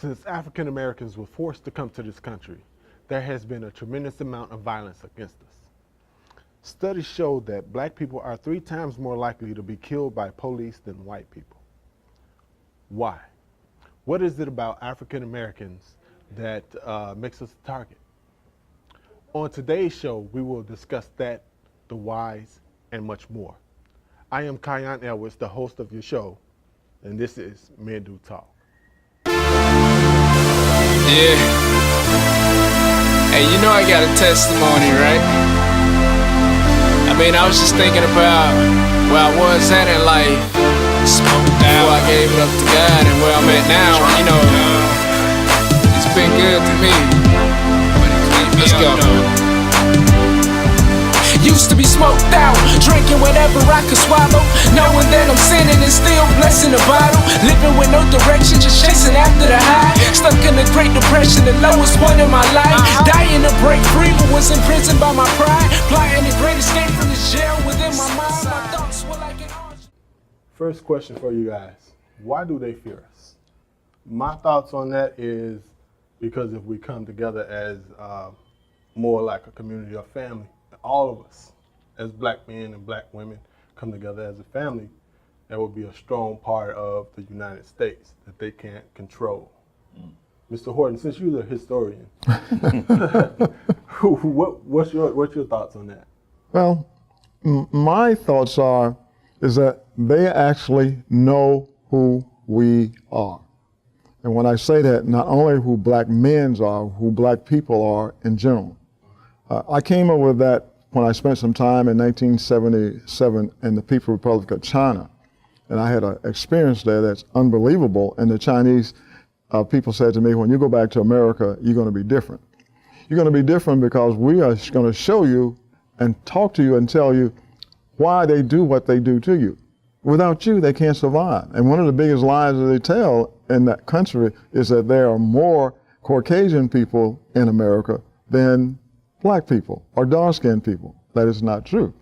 Since African Americans were forced to come to this country, there has been a tremendous amount of violence against us. Studies show that black people are 3 times more likely to be killed by police than white people. Why? What is it about African Americans that makes us a target? On today's show, we will discuss that, the whys, and much more. I am Kyan Edwards, the host of your show, and this is Men Do Talk. Yeah. Hey, you know I got a testimony, right? I mean, I was just thinking about where I was at in life before I gave it up to God, and where I'm at now. You know, it's been good to me. Let's go. Used to be smoked out, drinking whatever I could swallow, knowing that I'm sinning and still blessing the bottle. Living with no direction, just chasing after the high. Stuck in the Great Depression, the lowest point in my life. Dying to break free, but was imprisoned by my pride. Plotting the great escape from this jail within my mind. My thoughts were like an orange. First question for you guys. Why do they fear us? My thoughts on that is because if we come together as more like a community or family, all of us as black men and black women come together as a family, that would be a strong part of the United States that they can't control. Mr. Horton, since you're the historian, what's your thoughts on that? Well, my thoughts is that they actually know who we are. And when I say that, not only who black men are, who black people are in general. I came up with that when I spent some time in 1977 in the People's Republic of China. And I had an experience there that's unbelievable. And the Chinese people said to me, when you go back to America, you're going to be different. You're going to be different because we are going to show you and talk to you and tell you why they do what they do to you. Without you, they can't survive. And one of the biggest lies that they tell in that country is that there are more Caucasian people in America than black people or dark-skinned people. That is not true.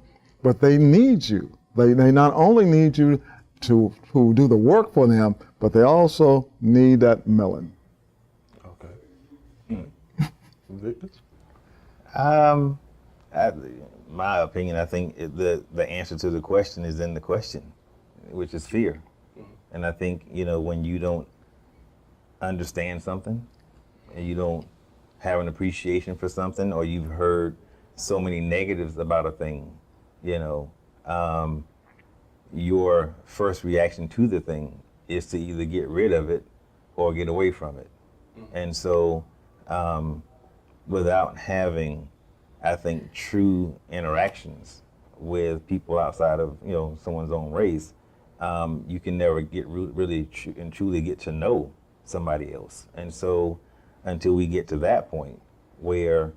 But they need you. They not only need you to do the work for them, but they also need that melon. Okay. Victor? My opinion, I think the answer to the question is in the question, which is fear. And I think, when you don't understand something and you don't have an appreciation for something, or you've heard so many negatives about a thing, your first reaction to the thing is to either get rid of it or get away from it. And so without having, I think, true interactions with people outside of someone's own race, you can never get really and truly get to know somebody else. And so until we get to that point where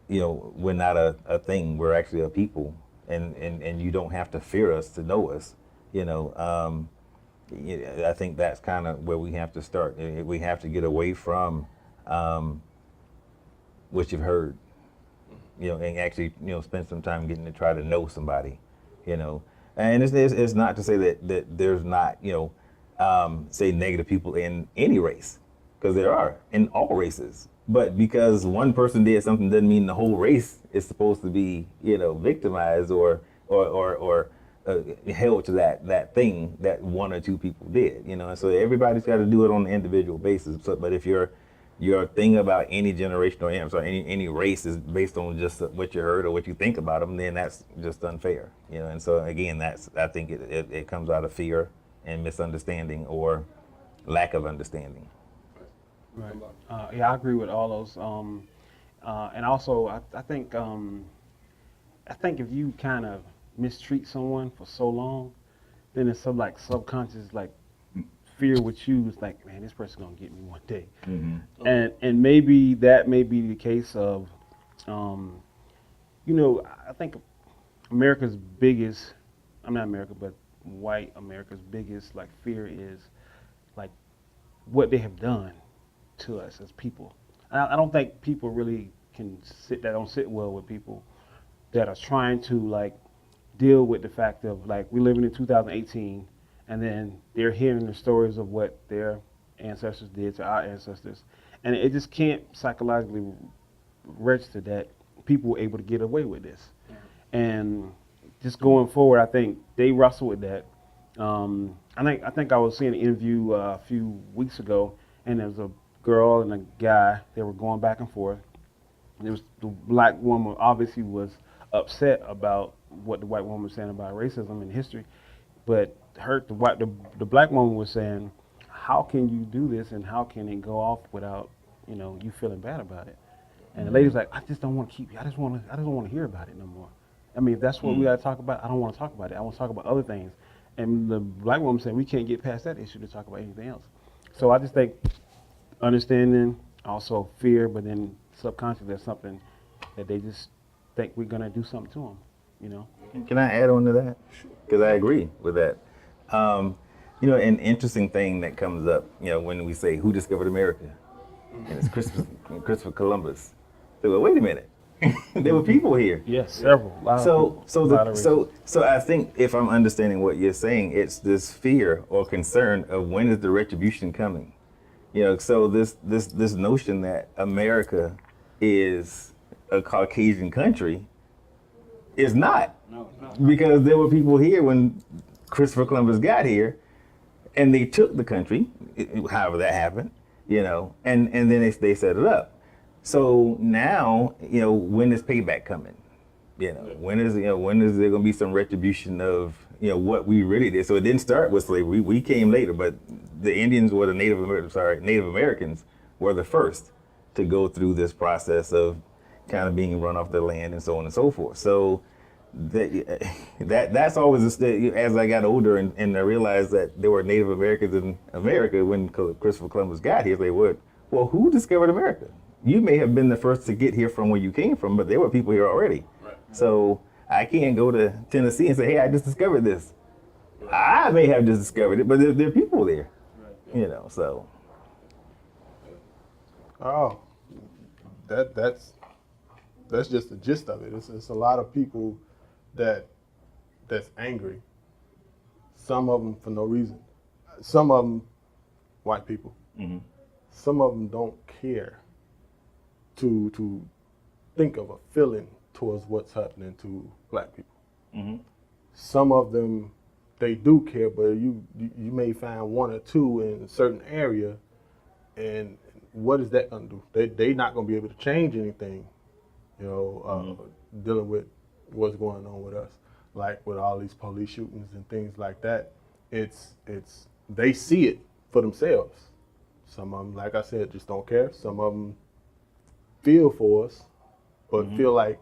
we're not a thing, we're actually a people, and you don't have to fear us to know us, I think that's kind of where we have to start. We have to get away from what you've heard, and actually spend some time getting to try to know somebody, and it's not to say that there's not say negative people in any race, because there are in all races. But because one person did something doesn't mean the whole race is supposed to be, victimized or held to that thing that one or two people did, And so everybody's got to do it on an individual basis. So, but if your thing about any generation or any race is based on just what you heard or what you think about them, then that's just unfair, And so again, I think it comes out of fear and misunderstanding or lack of understanding. Right. Yeah, I agree with all those. And also, I think if you kind of mistreat someone for so long, then it's some like subconscious like fear with you. It's like, man, this person's gonna get me one day. Mm-hmm. And maybe that may be the case of, I think America's biggest, I'm not America, but white America's biggest like fear is like what they have done to us as people. I don't think people really don't sit well with people that are trying to like deal with the fact of like we living in 2018, and then they're hearing the stories of what their ancestors did to our ancestors, and it just can't psychologically register that people were able to get away with this. And just going forward, I think they wrestle with that. I think I was seeing an interview a few weeks ago, and there was a girl and a guy. They were going back and forth. There was the black woman obviously was upset about what the white woman was saying about racism in history, but the black woman was saying, how can you do this and how can it go off without you feeling bad about it? And the lady's like, I just don't want to keep you. I just don't want to hear about it no more. I mean, if that's what we got to talk about, I don't want to talk about it. I want to talk about other things. And the black woman said we can't get past that issue to talk about anything else. So I just think understanding, also fear, but then subconsciously there's something that they just think we're gonna do something to them. Can I add on to that? Because I agree with that. An interesting thing that comes up, when we say who discovered America, and it's Christopher Columbus. So, well, wait a minute. There were people here. Yes, several. So I think if I'm understanding what you're saying, it's this fear or concern of when is the retribution coming. So this notion that America is a Caucasian country is not. No. Because there were people here when Christopher Columbus got here, and they took the country, however that happened, and then they set it up. So now, when is payback coming? When is there going to be some retribution of, what we really did? So it didn't start with slavery. We came later, but the Indians were the Native Americans were the first to go through this process of kind of being run off their land and so on and so forth. So that's always, as I got older and I realized that there were Native Americans in America when Christopher Columbus got here, they would, well, who discovered America? You may have been the first to get here from where you came from, but there were people here already. Right. So I can't go to Tennessee and say, hey, I just discovered this. Right. I may have just discovered it, but there are people there, right. So. Oh, that's just the gist of it. It's a lot of people that's angry. Some of them for no reason. Some of them white people. Mm-hmm. Some of them don't care to think of a feeling towards what's happening to black people. Mm-hmm. Some of them, they do care, but you may find one or two in a certain area, and what is that going to do? They not going to be able to change anything, dealing with what's going on with us, like with all these police shootings and things like that. It's they see it for themselves. Some of them, like I said, just don't care. Some of them feel for us, but feel like,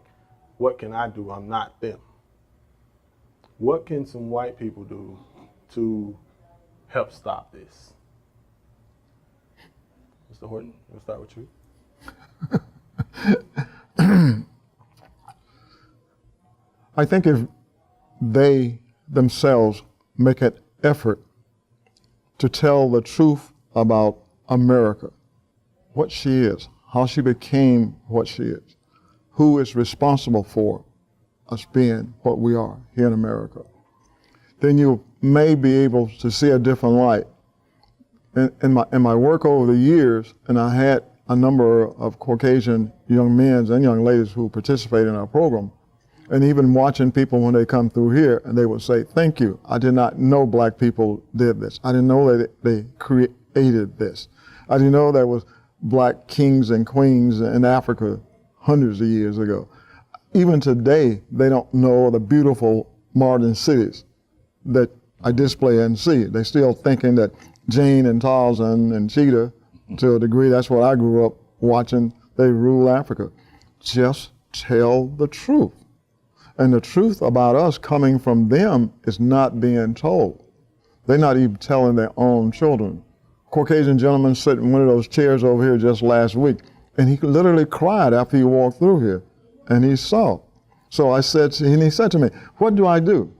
what can I do? I'm not them. What can some white people do to help stop this? Mr. Horton, we'll start with you. I think if they themselves make an effort to tell the truth about America, what she is, how she became what she is, who is responsible for us being what we are here in America, then you may be able to see a different light. In my work over the years, and I had a number of Caucasian young men and young ladies who participate in our program, and even watching people when they come through here, and they would say, thank you, I did not know black people did this. I didn't know that they created this. I didn't know there was black kings and queens in Africa hundreds of years ago. Even today, they don't know the beautiful modern cities that I display and see. They're still thinking that Jane and Tarzan and Cheetah, to a degree, that's what I grew up watching, they rule Africa. Just tell the truth. And the truth about us coming from them is not being told. They're not even telling their own children. Caucasian gentleman sat in one of those chairs over here just last week, and he literally cried after he walked through here, and he saw. So I said, and he said to me, what do I do?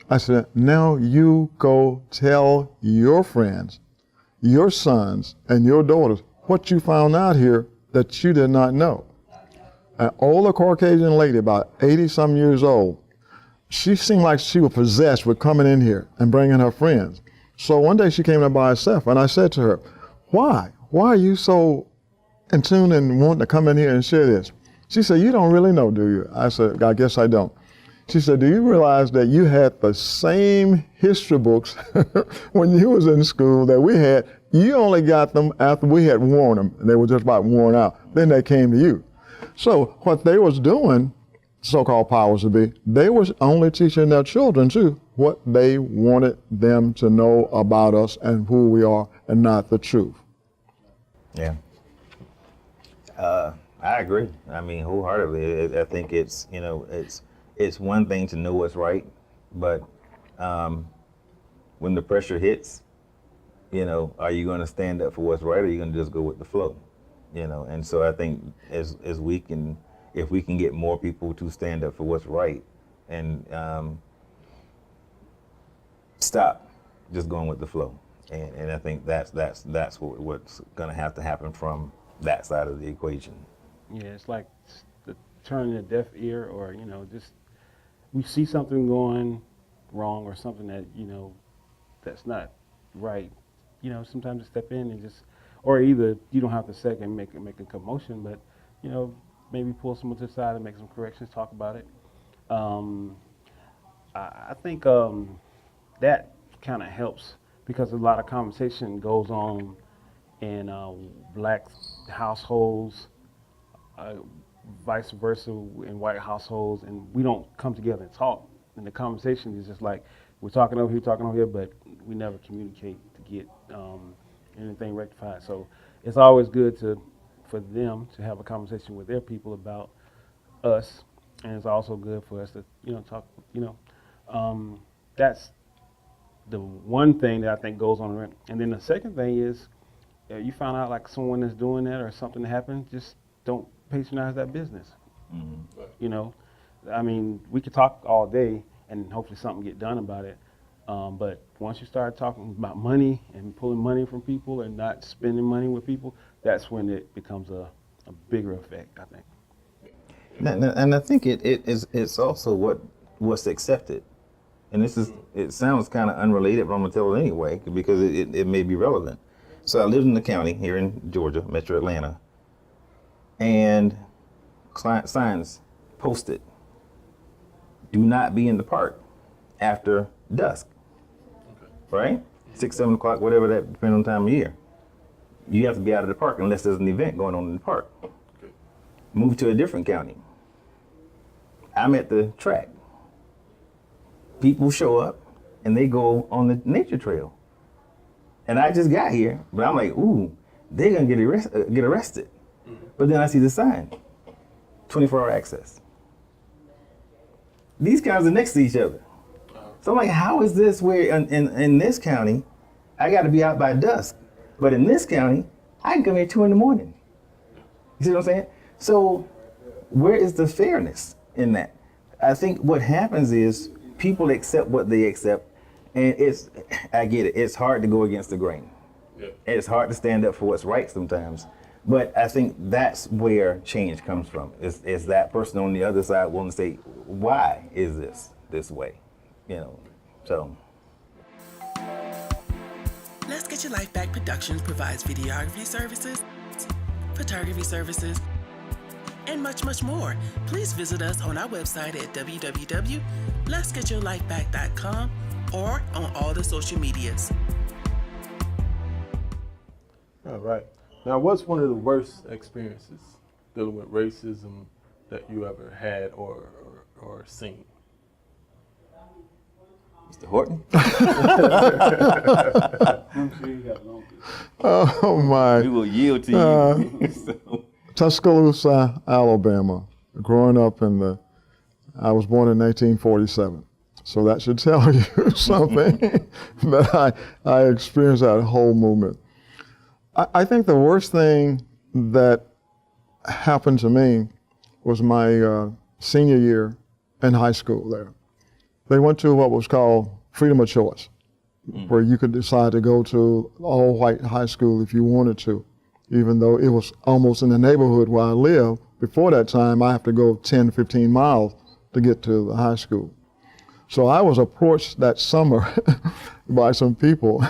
I said, now you go tell your friends, your sons, and your daughters what you found out here that you did not know. An older Caucasian lady, about 80-some years old, she seemed like she was possessed with coming in here and bringing her friends. So one day she came in by herself, and I said to her, why? Why are you so in tune and wanting to come in here and share this? She said, you don't really know, do you? I said, I guess I don't. She said, do you realize that you had the same history books when you was in school that we had? You only got them after we had worn them, and they were just about worn out. Then they came to you. So what they was doing, so-called powers to be, they was only teaching their children too what they wanted them to know about us and who we are, and not the truth. Yeah. I agree. I mean, wholeheartedly. I think it's, you know, it's one thing to know what's right, but when the pressure hits, you know, are you going to stand up for what's right, or are you going to just go with the flow? You know, and so I think as we can, if we can get more people to stand up for what's right, and stop just going with the flow, and I think that's what's going to have to happen from that side of the equation. Yeah, it's like turning a deaf ear, or, you know, just we see something going wrong or something that, you know, that's not right. You know, sometimes just step in and just, or either you don't have to second make a commotion, but, you know, maybe pull someone to the side and make some corrections, talk about it. I think that kind of helps, because a lot of conversation goes on in black households, vice versa in white households, and we don't come together and talk. And the conversation is just like, we're talking over here, but we never communicate to get anything rectified. So it's always good for them to have a conversation with their people about us, and it's also good for us to, you know, talk. You know, that's the one thing that I think goes on around. And then the second thing is, you found out like someone that's doing that or something that happened, just don't patronize that business. Mm-hmm. You know, I mean, we could talk all day and hopefully something get done about it. But once you start talking about money and pulling money from people and not spending money with people, that's when it becomes a bigger effect, I think. And I think it's also what's accepted. And it sounds kind of unrelated, but I'm gonna tell it anyway because it may be relevant. So I lived in the county here in Georgia, Metro Atlanta, and signs posted, do not be in the park after dusk, right? 6, 7 o'clock, whatever that, depending on the time of year. You have to be out of the park unless there's an event going on in the park. Okay. Move to a different county. I'm at the track. People show up and they go on the nature trail. And I just got here, but I'm like, ooh, they're gonna get arrested. Mm-hmm. But then I see the sign, 24-hour access. These counties are next to each other. So I'm like, how is this where in this county, I gotta be out by dusk, but in this county, I can come here 2 a.m. You see what I'm saying? So where is the fairness in that? I think what happens is people accept what they accept, and I get it, it's hard to go against the grain. Yeah. It's hard to stand up for what's right sometimes. But I think that's where change comes from, is that person on the other side willing to say, why is this way? You know, so. Let's Get Your Life Back Productions provides videography services, photography services, and much, much more. Please visit us on our website at www.letsgetyourlifeback.com or on all the social medias. All right. Now, what's one of the worst experiences dealing with racism that you ever had or seen? Mr. Horton? I'm sure you got long. Oh my. We will yield to you. So. Tuscaloosa, Alabama. Growing up I was born in 1947. So that should tell you something that I experienced that whole movement. I think the worst thing that happened to me was my senior year in high school there. They went to what was called freedom of choice, where you could decide to go to all-white high school if you wanted to, even though it was almost in the neighborhood where I lived. Before that time, I have to go 10, 15 miles to get to the high school. So I was approached that summer by some people,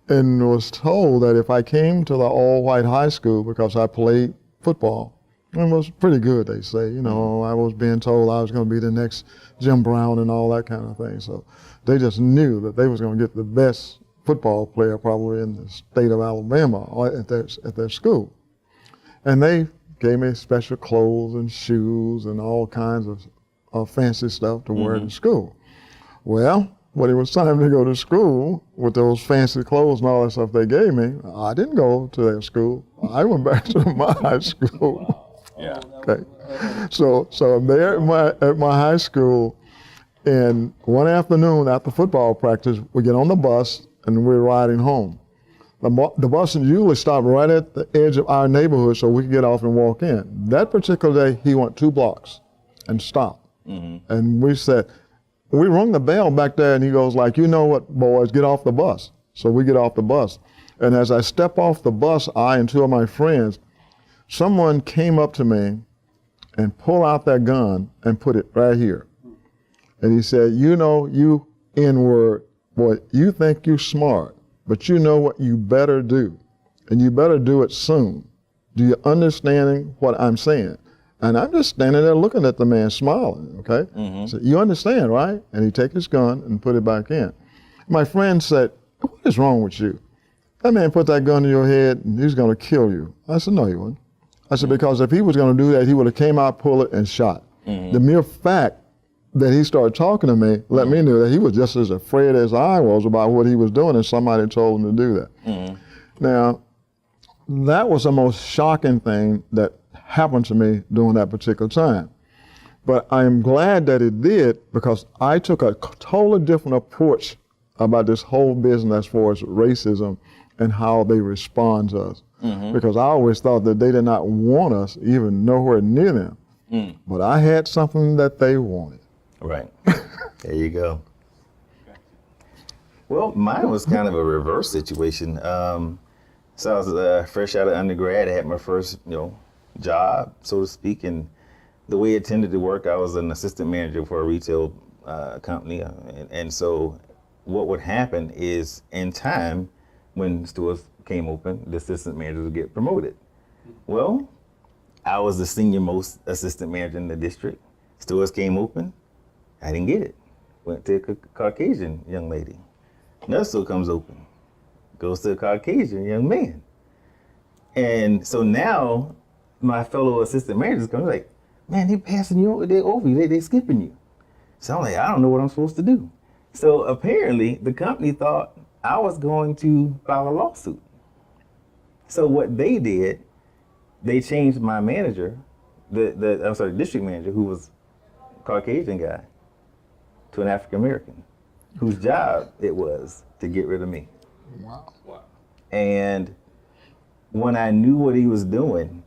and was told that if I came to the all-white high school, because I played football, it was pretty good, they say. You know, I was being told I was going to be the next Jim Brown and all that kind of thing. So they just knew that they was going to get the best football player probably in the state of Alabama at their school. And they gave me special clothes and shoes and all kinds of fancy stuff to wear to school. Well, when it was time to go to school with those fancy clothes and all that stuff they gave me, I didn't go to their school. I went back to my high school. Yeah. Okay. So there at my high school, and one afternoon after football practice, we get on the bus and we're riding home. The bus usually stopped right at the edge of our neighborhood so we could get off and walk in. That particular day, he went 2 blocks and stopped. And we rung the bell back there, and he goes like, you know what, boys, get off the bus. So we get off the bus. And as I step off the bus, I and 2 of my friends, someone came up to me and pulled out their gun and put it right here. And he said, you know, you N-word, boy, you think you smart, but you know what you better do, and you better do it soon. Do you understand what I'm saying? And I'm just standing there looking at the man smiling, okay? So you understand, right? And he take his gun and put it back in. My friend said, what is wrong with you? That man put that gun in your head and he's gonna kill you. I said, no, he wouldn't. I said, because if he was gonna do that, he would have came out, pulled it, and shot. The mere fact that he started talking to me let me know that he was just as afraid as I was about what he was doing, and somebody told him to do that. Now, that was the most shocking thing that happened to me during that particular time. But I am glad that it did, because I took a totally different approach about this whole business as far as racism and how they respond to us. Because I always thought that they did not want us even nowhere near them. But I had something that they wanted. Right. There you go. Well, mine was kind of a reverse situation. So I was fresh out of undergrad. I had my first, job, so to speak, and the way it tended to work, I was an assistant manager for a retail company, and so what would happen is, in time, when stores came open, the assistant managers would get promoted. Well, I was the senior most assistant manager in the district. Stores came open, I didn't get it. Went to a Caucasian young lady. Another store comes open, goes to a Caucasian young man. And so now my fellow assistant managers come like, man, they passing you, they over you, they skipping you. So I'm like, I don't know what I'm supposed to do. So apparently the company thought I was going to file a lawsuit. So what they did, they changed my manager, the district manager, who was a Caucasian guy, to an African American, whose job it was to get rid of me. Wow. And when I knew what he was doing,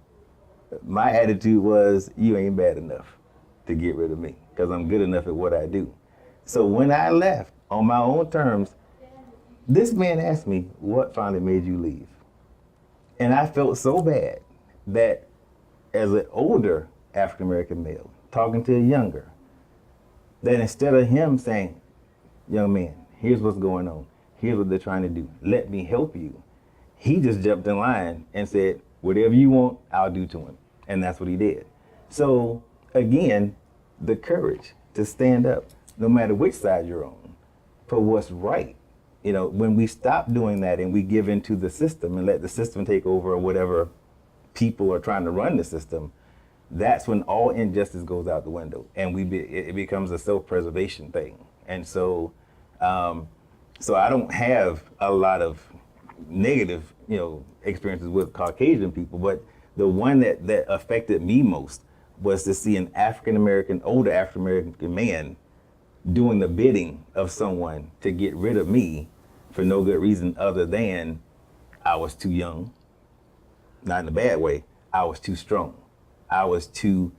my attitude was, you ain't bad enough to get rid of me, because I'm good enough at what I do. So when I left on my own terms, this man asked me, what finally made you leave? And I felt so bad that as an older African-American male, talking to a younger, that instead of him saying, young man, here's what's going on, here's what they're trying to do, let me help you, he just jumped in line and said, whatever you want, I'll do to him. And that's what he did. So again, the courage to stand up, no matter which side you're on, for what's right. When we stop doing that and we give into the system and let the system take over, or whatever people are trying to run the system, that's when all injustice goes out the window, and it becomes a self-preservation thing. And so, so I don't have a lot of negative, experiences with Caucasian people, but the one that affected me most was to see an older African-American man doing the bidding of someone to get rid of me for no good reason other than I was too young, not in a bad way, I was too strong. I was too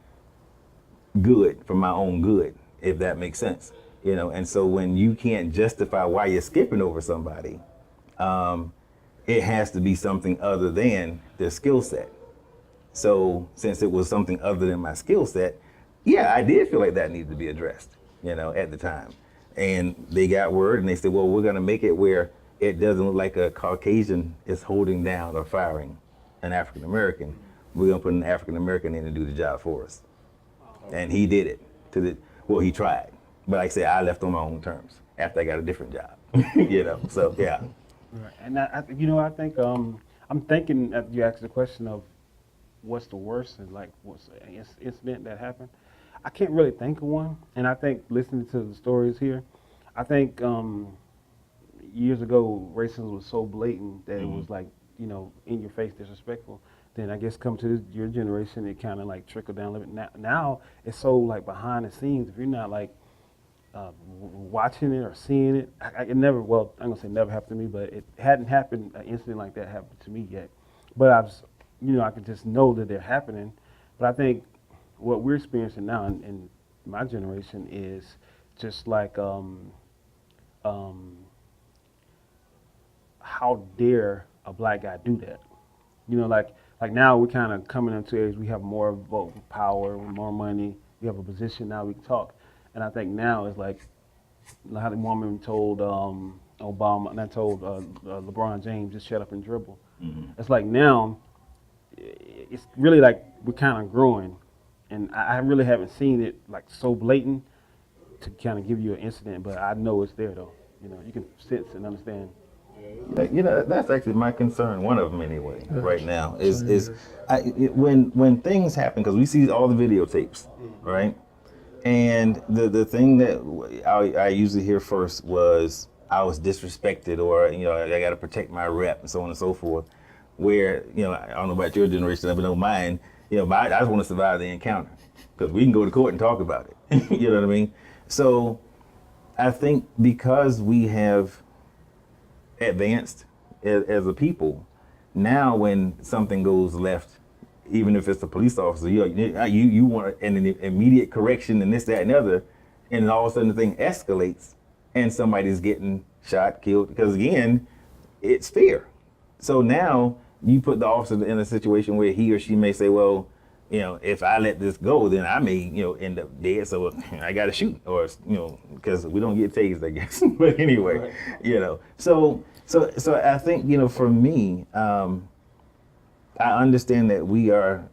good for my own good, if that makes sense. And so when you can't justify why you're skipping over somebody, it has to be something other than their skill set. So since it was something other than my skill set, yeah, I did feel like that needed to be addressed, at the time. And they got word and they said, well, we're gonna make it where it doesn't look like a Caucasian is holding down or firing an African American. We're gonna put an African American in to do the job for us, and he did it. He tried, but like I said, I left on my own terms after I got a different job. So yeah. Right. And I think I'm thinking that you asked the question of what's the worst and like what's the incident that happened. I can't really think of one, and I think listening to the stories here, I think years ago racism was so blatant that it was like in your face, disrespectful. Then I guess come to your generation, it kind of like trickled down a little bit. Now it's so like behind the scenes. If you're not like watching it or seeing it, it never. Well, I'm gonna say never happened to me, but it hadn't happened. An incident like that happened to me yet. But I can just know that they're happening. But I think what we're experiencing now in my generation is just like how dare a black guy do that? Like now we're kind of coming into age. We have more vote power, more money. We have a position now. We can talk. And I think now it's like how the woman told Obama, and I told LeBron James, just shut up and dribble. Mm-hmm. It's like now, it's really like we're kind of growing, and I really haven't seen it like so blatant to kind of give you an incident, but I know it's there though. You can sense and understand. That's actually my concern. One of them anyway. Right now is when things happen, because we see all the videotapes, right? And the thing that I usually hear first was I was disrespected, or I got to protect my rep, and so on and so forth. Where I don't know about your generation, but mine, I just want to survive the encounter, because we can go to court and talk about it. You know what I mean? So I think because we have advanced as a people, now when something goes left, even if it's a police officer, you want an immediate correction and this, that, and the other, and then all of a sudden the thing escalates and somebody's getting shot, killed, because again, it's fear. So now you put the officer in a situation where he or she may say, well, if I let this go, then I may, end up dead, so I got to shoot, or, because we don't get tased, I guess. But anyway, so I think, for me, I understand that we are,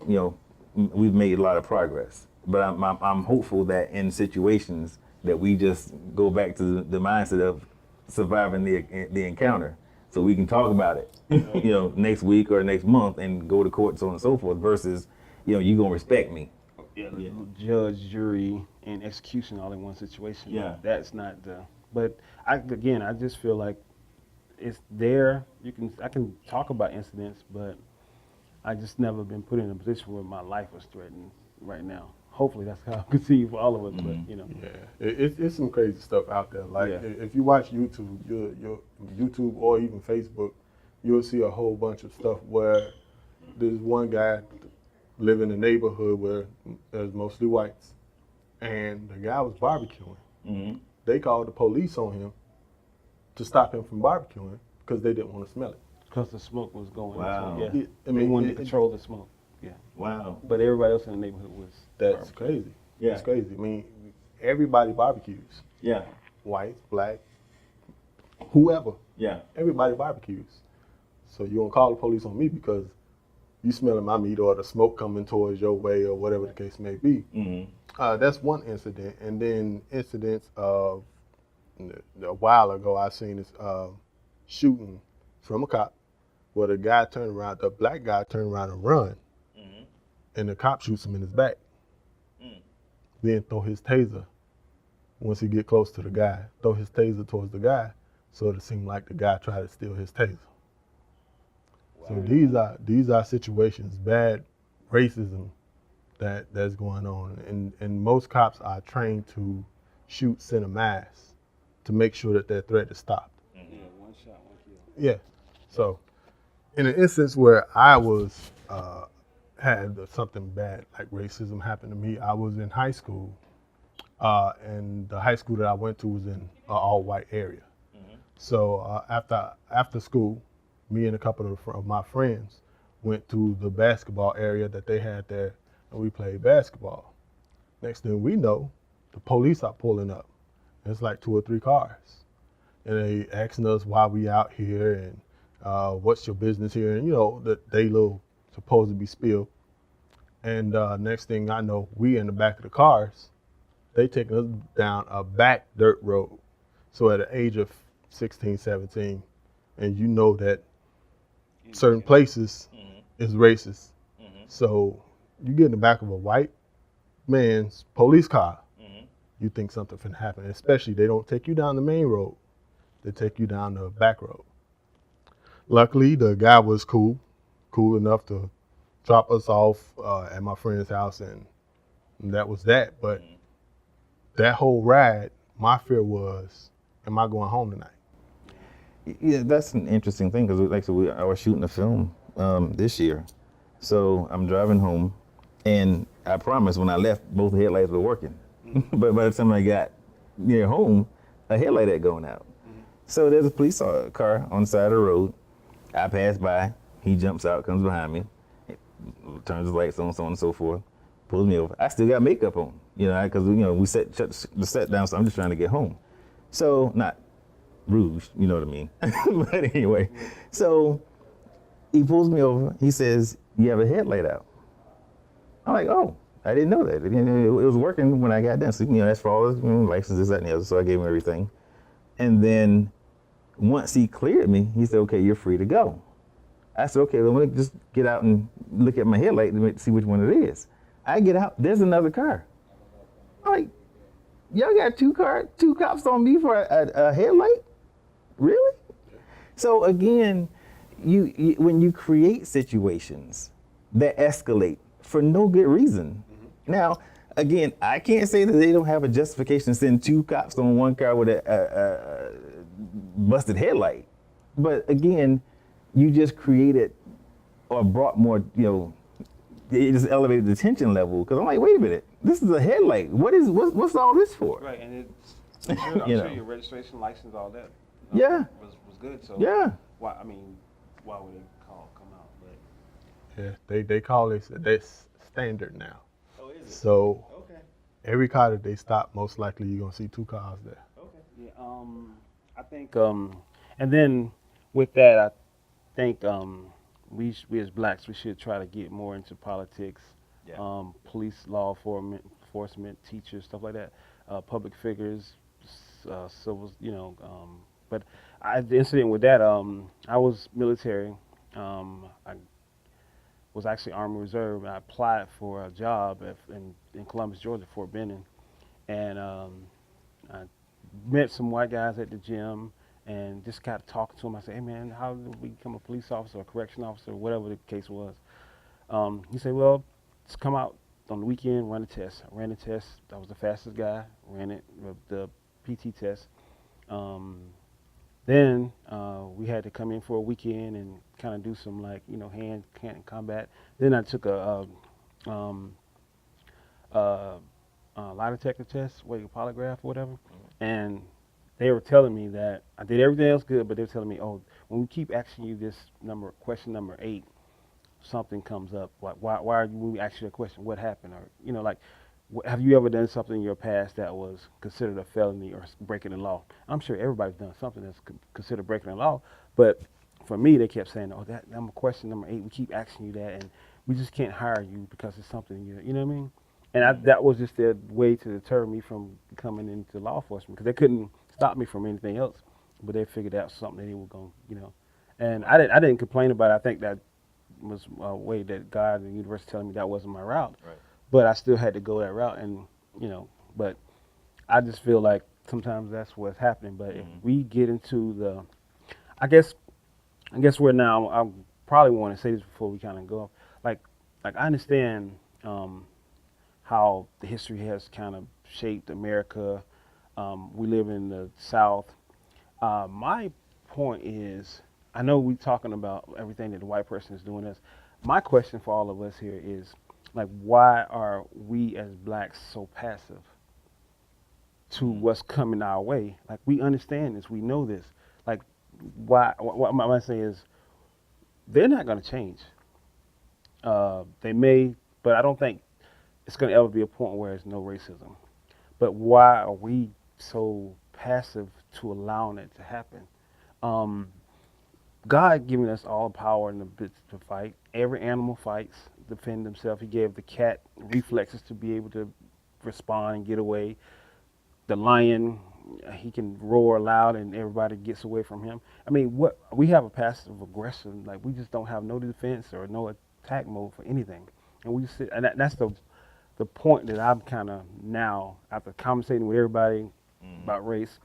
we've made a lot of progress, but I'm hopeful that in situations that we just go back to the mindset of surviving the encounter, so we can talk about it, next week or next month and go to court and so on and so forth, versus, you gonna respect me. Yeah. Judge, jury, and execution all in one situation. Yeah. That's not but I just feel like it's there. I can talk about incidents, but I just never been put in a position where my life was threatened right now. Hopefully that's how I can see for all of us, but Yeah, it's some crazy stuff out there. Like if you watch YouTube, your YouTube or even Facebook, you'll see a whole bunch of stuff where there's one guy live in a neighborhood where there's mostly whites, and the guy was barbecuing. Mm-hmm. They called the police on him to stop him from barbecuing because they didn't want to smell it. Because the smoke was going. Wow. Yeah. They wanted to control the smoke. Yeah. Wow. But everybody else in the neighborhood was. That's crazy. Yeah. That's crazy. I mean, everybody barbecues. Yeah. Whites, black, whoever. Yeah. Everybody barbecues. So you don't call the police on me because you smelling my meat or the smoke coming towards your way or whatever the case may be. Mm-hmm. That's one incident. And then incidents of a while ago, I seen this shooting from a cop where the black guy turned around and run, mm-hmm. and the cop shoots him in his back. Then throw his taser, once he get close to the guy, throw his taser towards the guy, so it seemed like the guy tried to steal his taser. Wow. So these are situations, bad racism that's going on, and most cops are trained to shoot center mass to make sure that their threat is stopped. Mm-hmm. Yeah, one shot, one kill. Yeah. So, in an instance where I was had something bad like racism happen to me, I was in high school, and the high school that I went to was in an all-white area. Mm-hmm. So after school, me and a couple of my friends went to the basketball area that they had there, and we played basketball. Next thing we know, the police are pulling up. It's like 2 or 3 cars. and they asking us why we out here and what's your business here, and they little supposed to be spill. And next thing I know, we in the back of the cars. They taking us down a back dirt road. So at the age of 16, 17, and you know that certain places is racist. So you get in the back of a white man's police car, you think something finna happen. Especially they don't take you down the main road. They take you down the back road. Luckily, the guy was cool enough to drop us off at my friend's house, and that was that. But that whole ride, my fear was, am I going home tonight? Yeah, that's an interesting thing because I was shooting a film this year. So I'm driving home, and I promise when I left, both headlights were working. But by the time I got near home, a headlight had gone out. So there's a police car on the side of the road. I pass by, he jumps out, comes behind me, turns the lights on, so on and so forth, pulls me over. I still got makeup on, because we shut the set down, so I'm just trying to get home. So not rouge, you know what I mean. But anyway, so he pulls me over. He says, "You have a headlight out." I'm like, "Oh, I didn't know that." It was working when I got done. So that's for all the licenses, that and the other. So I gave him everything. And then once he cleared me, he said, "Okay, you're free to go." I said, "Okay, well, let me just get out and look at my headlight to see which one it is." I get out, there's another car. I'm like, y'all got two cops on me for a headlight? Really? So again, you when you create situations that escalate for no good reason. Now, again, I can't say that they don't have a justification to send two cops on one car with a busted headlight. But again, you just created or brought more, it just elevated the tension level. Because I'm like, wait a minute, this is a headlight. What's all this for? Right, and I'm sure your registration, license, all that. Yeah. Was good. So Yeah. why would they come out? But Yeah, they call it that's standard now. oh, is it? So Okay. every car that they stop, most likely you're gonna see two cars there. Okay. Yeah. I think. And then with that, I think we as blacks, we should try to get more into politics. Yeah. Police, law enforcement, teachers, stuff like that. Public figures, civil. But the incident with that, I was military. I was actually Army Reserve, and I applied for a job in Columbus, Georgia, Fort Benning, and I met some white guys at the gym and just got talking to them. I said, "Hey man, how did we become a police officer or correction officer, or whatever the case was?" He said, "Well, just come out on the weekend, run a test." I ran the test. I was the fastest guy. Ran it, the PT test. Then we had to come in for a weekend and kind of do some hand combat. Then I took a lie detector test, polygraph or whatever, and they were telling me that I did everything else good, but they were telling me, "Oh, when we keep asking you this question number 8, something comes up. Like why are we asking you a question? What happened? Or have you ever done something in your past that was considered a felony or breaking the law?" I'm sure everybody's done something that's considered breaking the law, but for me, they kept saying, "Oh, that number question number 8, we keep asking you that, and we just can't hire you because it's something you know what I mean?" And that was just their way to deter me from coming into law enforcement, because they couldn't stop me from anything else, but they figured out something that they were going, And I didn't complain about it. I think that was a way that God and the universe telling me that wasn't my route. Right. But I still had to go that route, and but I just feel like sometimes that's what's happening. But if we get into I guess we're now. I probably want to say this before we kind of go. Like I understand how the history has kind of shaped America. We live in the South. My point is, I know we're talking about everything that the white person is doing this. My question for all of us here is, why are we as blacks so passive to what's coming our way? We understand this, we know this. Why? What I'm saying is, they're not going to change. They may, but I don't think it's going to ever be a point where there's no racism. But why are we so passive to allowing it to happen. God giving us all power and the bits to fight. Every animal fights, defend themselves. He gave the cat reflexes to be able to respond and get away. The lion, he can roar loud and everybody gets away from him. I mean, what we have a passive aggression, like we just don't have no defense or no attack mode for anything, and we just sit. And that's the point that I'm kind of now, after conversating with everybody about race,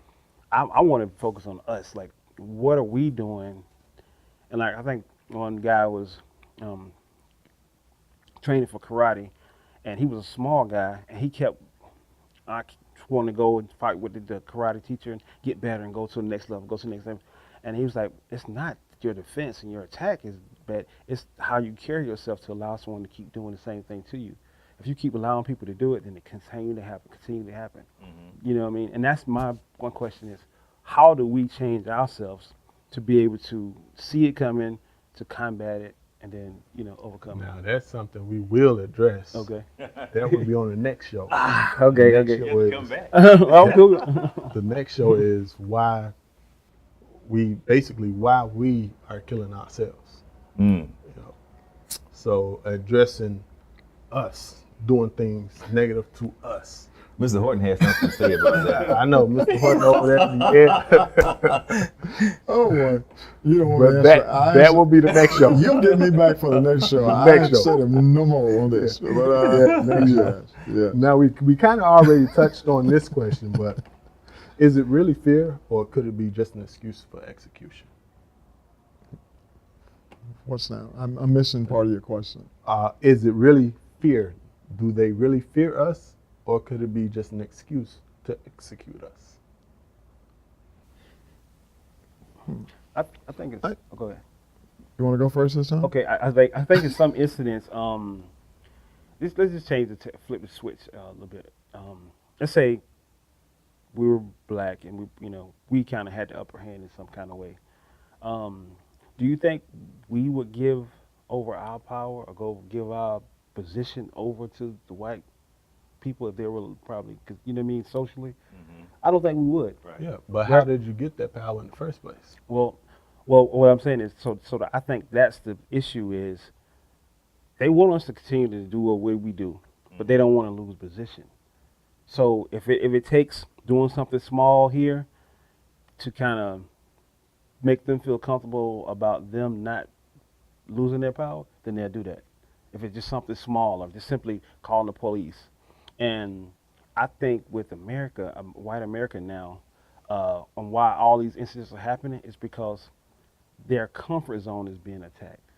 I want to focus on us. Like, what are we doing? And like, I think one guy was training for karate, and he was a small guy, and he kept wanting to go and fight with the karate teacher and get better and go to the next level, go to the next level. And he was like, it's not your defense and your attack is bad, it's how you carry yourself to allow someone to keep doing the same thing to you. If you keep allowing people to do it, then it continue to happen. You know what I mean? And that's my one question is, how do we change ourselves to be able to see it coming, to combat it, and then, overcome it? Now, that's something we will address. Okay. That will be on the next show. Okay. Come back. Oh, cool. The next show is why we are killing ourselves. So addressing us, doing things negative to us. Mr. Horton has something to say about that. I know, Mr. Horton over there. Yeah. Oh, boy. You don't want to But answer. that will be the next show. You'll get me back for the next show. Next I show. said no more on this. But, yeah. Now, we kind of already touched on this question, but is it really fear, or could it be just an excuse for execution? What's that? I'm missing part of your question. Is it really fear? Do they really fear us, or could it be just an excuse to execute us? I think it's. Go ahead. You want to go first this time? Okay, I think in some incidents, let's just change flip the switch a little bit. Let's say we were black and we kind of had the upper hand in some kind of way. Do you think we would give over our power or give our position over to the white people if they were probably, cause you know what I mean, socially? I don't think we would. Right. Yeah, but how did you get that power in the first place? Well, what I'm saying is, I think that's the issue is they want us to continue to do what we do, but they don't want to lose position. So if it takes doing something small here to kind of make them feel comfortable about them not losing their power, then they'll do that. If it's just something small or just simply calling the police. And I think with America, white America now, on why all these incidents are happening is because their comfort zone is being attacked.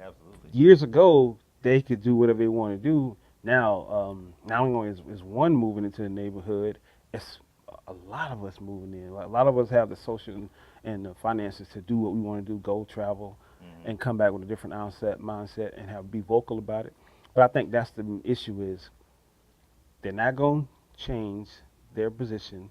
Absolutely. Years ago, they could do whatever they want to do. Now, not only is one moving into the neighborhood, it's a lot of us moving in. A lot of us have the social and the finances to do what we want to do, go travel, and come back with a different mindset and be vocal about it. But I think that's the issue is they're not going to change their position.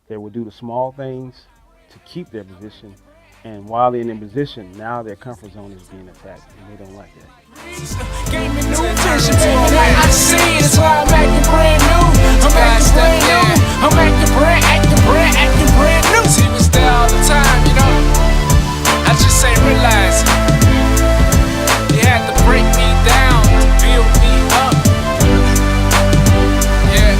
They will do the small things to keep their position. And while they're in their position, now their comfort zone is being attacked, and they don't like that. Gave me new vision, baby, like I see, that's why I'm acting brand new. I'm acting brand new. I'm acting brand new. He was there all the time, I just ain't realize he had to break me down to build me up. Yeah.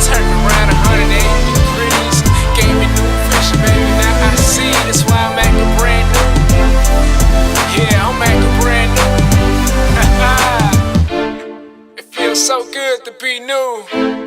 Turned around 180 degrees. Gave me new vision, baby, now I see, that's why I'm acting brand new. Yeah, I'm acting brand new. It feels so good to be new.